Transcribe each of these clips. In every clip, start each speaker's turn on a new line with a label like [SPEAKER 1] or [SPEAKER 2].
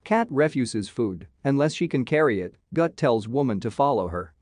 [SPEAKER 1] Cat refuses food unless she can carry it, gut tells woman to follow her.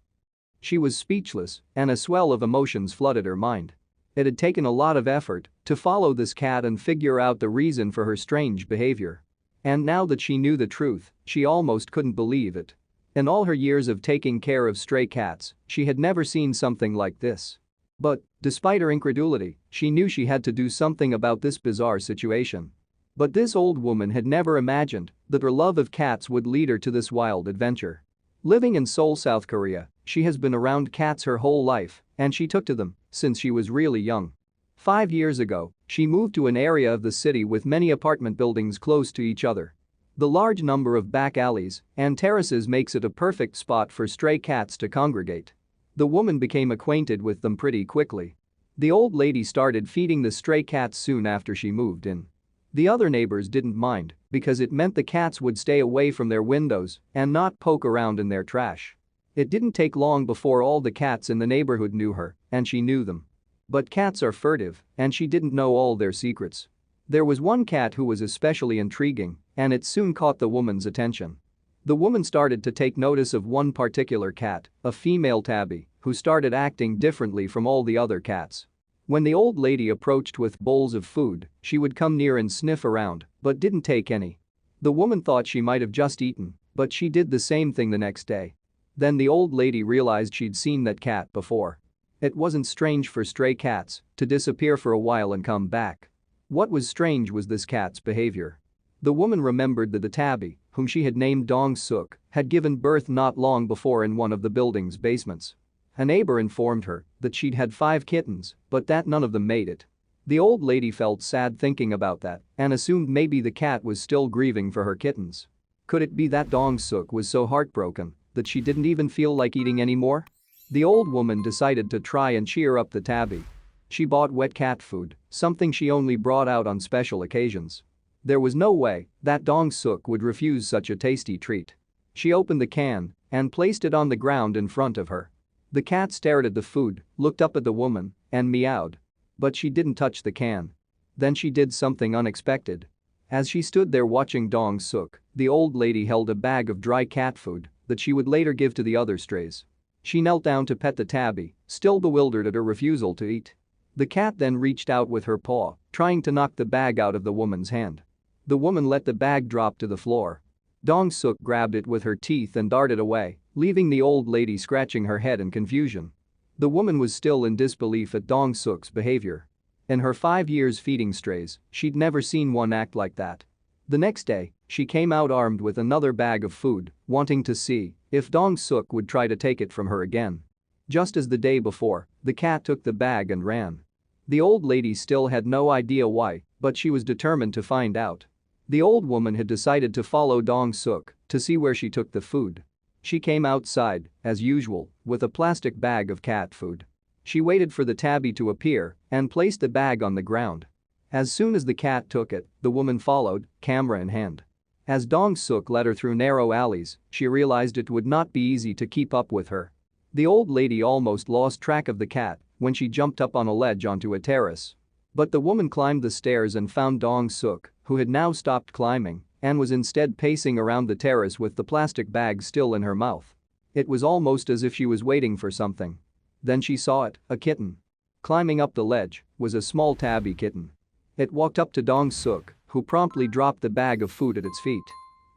[SPEAKER 1] She was speechless, and a swell of emotions flooded her mind. It had taken a lot of effort to follow this cat and figure out the reason for her strange behavior. And now that she knew the truth, she almost couldn't believe it. In all her years of taking care of stray cats, she had never seen something like this. But, despite her incredulity, she knew she had to do something about this bizarre situation. But this old woman had never imagined that her love of cats would lead her to this wild adventure. Living in Seoul, South Korea, she has been around cats her whole life, and she took to them since she was really young. 5 years ago, she moved to an area of the city with many apartment buildings close to each other. The large number of back alleys and terraces makes it a perfect spot for stray cats to congregate. The woman became acquainted with them pretty quickly. The old lady started feeding the stray cats soon after she moved in. The other neighbors didn't mind because it meant the cats would stay away from their windows and not poke around in their trash. It didn't take long before all the cats in the neighborhood knew her, and she knew them. But cats are furtive, and she didn't know all their secrets. There was one cat who was especially intriguing, and it soon caught the woman's attention. The woman started to take notice of one particular cat, a female tabby, who started acting differently from all the other cats. When the old lady approached with bowls of food, she would come near and sniff around, but didn't take any. The woman thought she might have just eaten, but she did the same thing the next day. Then the old lady realized she'd seen that cat before. It wasn't strange for stray cats to disappear for a while and come back. What was strange was this cat's behavior. The woman remembered that the tabby, whom she had named Dong Suk, had given birth not long before in one of the building's basements. A neighbor informed her that she'd had 5 kittens, but that none of them made it. The old lady felt sad thinking about that and assumed maybe the cat was still grieving for her kittens. Could it be that Dong Suk was so heartbroken that she didn't even feel like eating anymore? The old woman decided to try and cheer up the tabby. She bought wet cat food, something she only brought out on special occasions. There was no way that Dong Suk would refuse such a tasty treat. She opened the can and placed it on the ground in front of her. The cat stared at the food, looked up at the woman, and meowed. But she didn't touch the can. Then she did something unexpected. As she stood there watching Dong Suk, the old lady held a bag of dry cat food that she would later give to the other strays. She knelt down to pet the tabby, still bewildered at her refusal to eat. The cat then reached out with her paw, trying to knock the bag out of the woman's hand. The woman let the bag drop to the floor. Dong Suk grabbed it with her teeth and darted away, leaving the old lady scratching her head in confusion. The woman was still in disbelief at Dong Suk's behavior. In her 5 years feeding strays, she'd never seen one act like that. The next day, she came out armed with another bag of food, wanting to see if Dong Suk would try to take it from her again. Just as the day before, the cat took the bag and ran. The old lady still had no idea why, but she was determined to find out. The old woman had decided to follow Dong Suk to see where she took the food. She came outside, as usual, with a plastic bag of cat food. She waited for the tabby to appear and placed the bag on the ground. As soon as the cat took it, the woman followed, camera in hand. As Dong Suk led her through narrow alleys, she realized it would not be easy to keep up with her. The old lady almost lost track of the cat when she jumped up on a ledge onto a terrace. But the woman climbed the stairs and found Dong Suk, who had now stopped climbing and was instead pacing around the terrace with the plastic bag still in her mouth. It was almost as if she was waiting for something. Then she saw it, a kitten. Climbing up the ledge was a small tabby kitten. It walked up to Dong Suk, who promptly dropped the bag of food at its feet.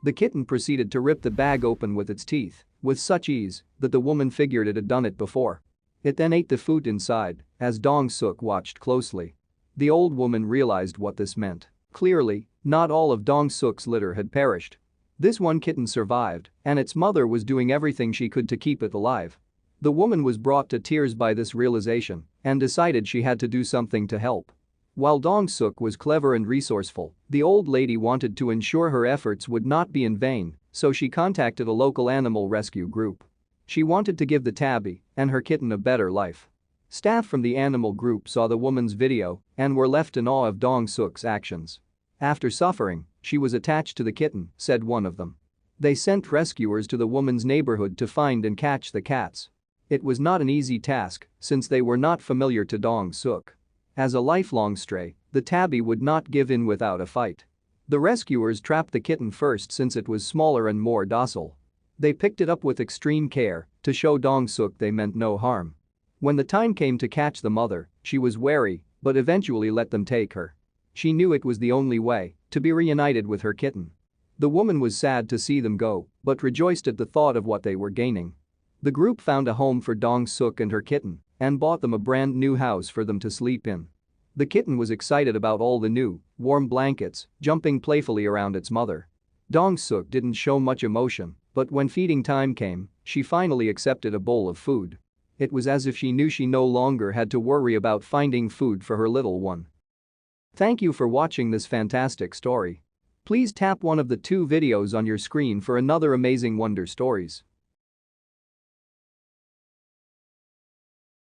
[SPEAKER 1] The kitten proceeded to rip the bag open with its teeth, with such ease that the woman figured it had done it before. It then ate the food inside, as Dong Suk watched closely. The old woman realized what this meant. Clearly, not all of Dong Suk's litter had perished. This one kitten survived, and its mother was doing everything she could to keep it alive. The woman was brought to tears by this realization and decided she had to do something to help. While Dong Suk was clever and resourceful, the old lady wanted to ensure her efforts would not be in vain, so she contacted a local animal rescue group. She wanted to give the tabby and her kitten a better life. Staff from the animal group saw the woman's video and were left in awe of Dong Suk's actions. After suffering, she was attached to the kitten, said one of them. They sent rescuers to the woman's neighborhood to find and catch the cats. It was not an easy task since they were not familiar to Dong Suk. As a lifelong stray, the tabby would not give in without a fight. The rescuers trapped the kitten first since it was smaller and more docile. They picked it up with extreme care to show Dong-suk they meant no harm. When the time came to catch the mother, she was wary but eventually let them take her. She knew it was the only way to be reunited with her kitten. The woman was sad to see them go but rejoiced at the thought of what they were gaining. The group found a home for Dong-suk and her kitten and bought them a brand new house for them to sleep in. The kitten was excited about all the new, warm blankets, jumping playfully around its mother. Dong-suk didn't show much emotion, but when feeding time came, she finally accepted a bowl of food. It was as if she knew she no longer had to worry about finding food for her little one. Thank you for watching this fantastic story. Please tap one of the 2 videos on your screen for another amazing wonder stories.